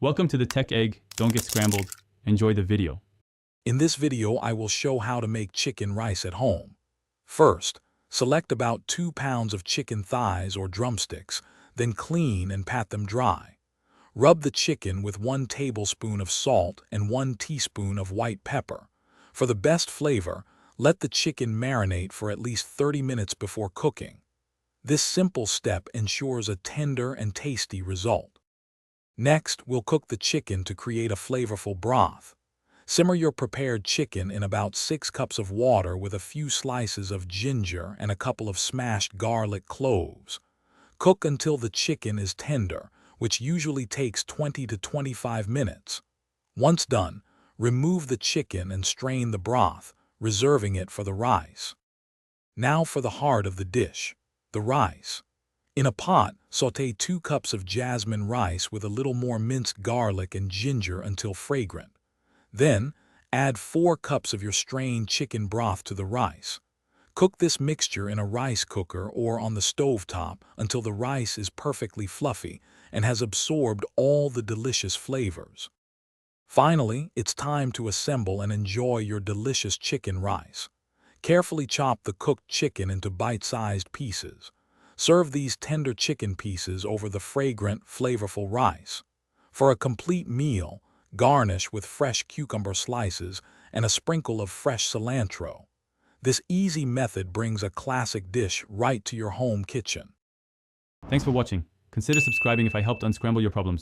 Welcome to the Tech Egg. Don't get scrambled. Enjoy the video. In this video, I will show how to make chicken rice at home. First, select about 2 pounds of chicken thighs or drumsticks, then clean and pat them dry. Rub the chicken with 1 tablespoon of salt and 1 teaspoon of white pepper. For the best flavor, let the chicken marinate for at least 30 minutes before cooking. This simple step ensures a tender and tasty result. Next, we'll cook the chicken to create a flavorful broth. Simmer your prepared chicken in about 6 cups of water with a few slices of ginger and a couple of smashed garlic cloves. Cook until the chicken is tender, which usually takes 20 to 25 minutes. Once done, remove the chicken and strain the broth, reserving it for the rice. Now for the heart of the dish, the rice. In a pot, sauté 2 cups of jasmine rice with a little more minced garlic and ginger until fragrant. Then, add 4 cups of your strained chicken broth to the rice. Cook this mixture in a rice cooker or on the stovetop until the rice is perfectly fluffy and has absorbed all the delicious flavors. Finally, it's time to assemble and enjoy your delicious chicken rice. Carefully chop the cooked chicken into bite-sized pieces. Serve these tender chicken pieces over the fragrant, flavorful rice. For a complete meal, garnish with fresh cucumber slices and a sprinkle of fresh cilantro. This easy method brings a classic dish right to your home kitchen. Thanks for watching. Consider subscribing if I helped unscramble your problems.